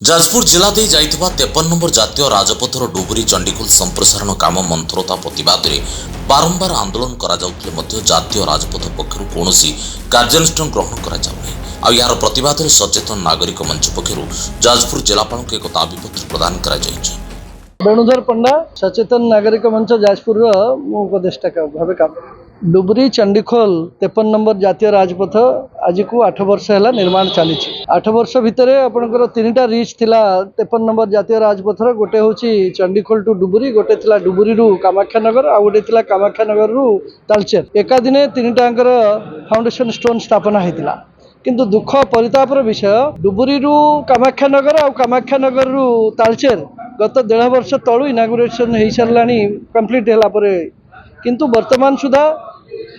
ଯାଜପୁର ଜିଲ୍ଲା ଦେଇ ଯାଇଥିବା 53 ନମ୍ବର ଜାତୀୟ ରାଜପଥର ଡୁବୁରି ଚଣ୍ଡିଖୋଲ ସମ୍ପ୍ରସାରଣ କାମ ମନ୍ଥରତା ପ୍ରତିବାଦରେ ବାରମ୍ବାର ଆନ୍ଦୋଳନ କରାଯାଉଥିଲେ ମଧ୍ୟ ଜାତୀୟ ରାଜପଥ ପକ୍ଷରୁ କୌଣସି କାର୍ଯ୍ୟାନୁଷ୍ଠାନ ଗ୍ରହଣ କରାଯାଉନାହିଁ। ଆଉ ଏହାର ପ୍ରତିବାଦରେ ସଚେତନ ନାଗରିକ ମଞ୍ଚ ପକ୍ଷରୁ ଯାଜପୁର ଜିଲ୍ଲାପାଳଙ୍କୁ ଏକ ଦାବିପତ୍ର ପ୍ରଦାନ କରାଯାଇଛି। वेणुधर पंडा सचेतन नागरिक मंच जाजपुर उपदेष्टा भाव काम डुबरी चंडीखोल 53 नंबर जातीय राजपथ आज को 8 वर्ष है निर्माण चली 8 वर्ष भितर आपंकर 3टा रिच थिला 53 नंबर जातीय राजपथर गोटे हूँ चंडीखोल टू डुबरी गोटे थिला डुबरी रु कामाख्यानगर आ गोटे थिला कामाख्यानगर रु तालचेर एका दिने 3टांकर फाउंडेशन स्टोन स्थापना होता किंतु दुख परितापर विषय डुबरी रु कामाख्यानगर आ कामाख्यानगर रु तालचेर गत 1.5 वर्ष तलू इनागुरेसन हो सारा कम्प्लीट है किंतु वर्तमान सुधा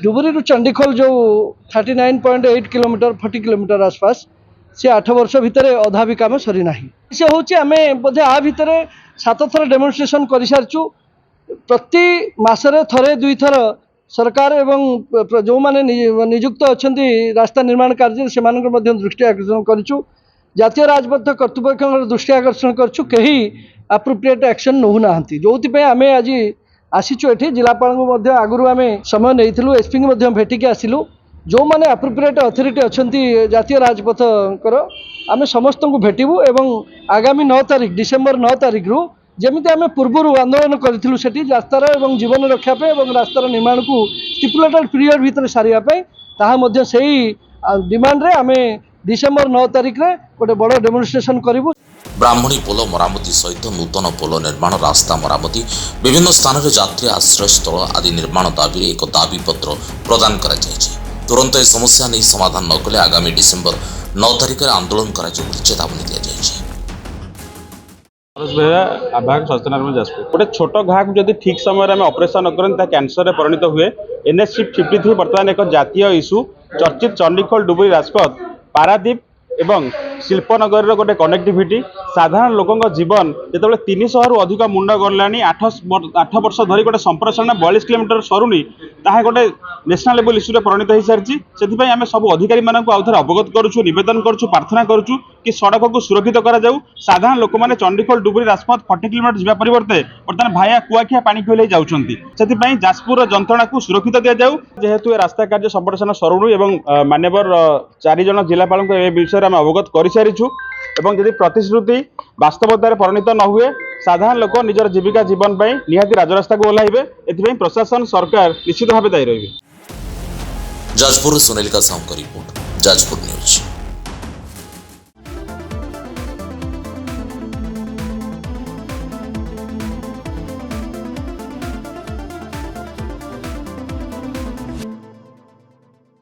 डुबरी रु चंडीखोल जो 39.8 किलोमीटर 40 किलोमीटर आसपास से 8 वर्ष भितर अधा भी काम सरी ना से हूँ आम बोधे आ भितर 7 थर डेमोन्स्ट्रेशन कर सारी प्रति मसरे थरे 2 थर सरकार एवं जो माने नियुक्त अच्छा रास्ता निर्माण कार्य से दृष्टि आकर्षण करूँ जातीय राजपथ कर्तृपक्ष दृष्टि आकर्षण करूँ कहीं अप्रोप्रिएट एक्शन नौना जो आम आज आसीचु एठी जिलापाल आगुरी आम समय नहीं एसपी भेटिकी आसिलु जो मैंने अप्रोप्रिएट अथॉरिटी अच्छा जातीय राजपथ आम समस्त को भेटू एवं आगामी 9 तारीख डिसेम्बर 9 तारीख रु जमी आम पूर्व आंदोलन करूँ से रास्तार एवं जीवन रक्षापी और रास्तार निर्माण को स्टिपुलेटेड पीरियड भितर सारे से डिमांड रे आम डिसेम्बर 9 तारीख रे गोटे बड़ डेमोन्स्ट्रेशन करूँ। ब्राह्मणी पोल मरामती सहित नूतन पोल निर्माण रास्ता मरामती विभिन्न स्थान में यात्री आश्रय स्थल आदि निर्माण दाबी एक दाबीपत्र प्रदान कर तुरंत ए समस्या नहीं समाधान न कले आगामी डिसेम्बर 9 तारीख में आंदोलन कर चेतावनी दी गोटे छोट घा को जब ठीक समय में ऑपरेशन न करें कैंसर परिणत हुए एनएच 53 बर्तमान एक जातीय इश्यू चर्चित चंडीखोल डुबरी राजपथ पारादीप एवं शिल्पनगर गोटे कनेक्टिविटी साधारण लोक जीवन जो 300 रु अधिक मुंड गलानी 8 वर्ष धरी गोटे संप्रसारण 42 किलोमीटर सरुनी ताहा गोटे नेशनल लेवल इश्यू परिणत हो सारी से आम सब अधिकारी मानक आउ थे अवगत करुँ निवेदन करुँ प्रार्थना करुँ कि सड़क को सुरक्षित करा साधारण लोक मैंने चंडीखोल डुबरी राजपथ 40 किलोमीटर जावा परिवर्ते बर्तमान भाया कुआखिया पानी खोल जाऊँगी से जाजपुर जंत्रणा को सुरक्षित दि जाऊ जेहेतु रास्ता कार्य संप्रसारण सरुणी और मान्यवर 4 जन जिलापाल विषय में अवगत कर सारीचु एवं यदि प्रतिश्रुति वास्तवतार परिणत न हुए साधारण लोक निजर जीविका जीवन पर निहाती राजरास्ता को ओह्लैबे एथिपाई प्रशासन सरकार निश्चित भाव दायी रहिबे। जाजपुर सुनील का साहू का रिपोर्ट जाजपुर न्यूज।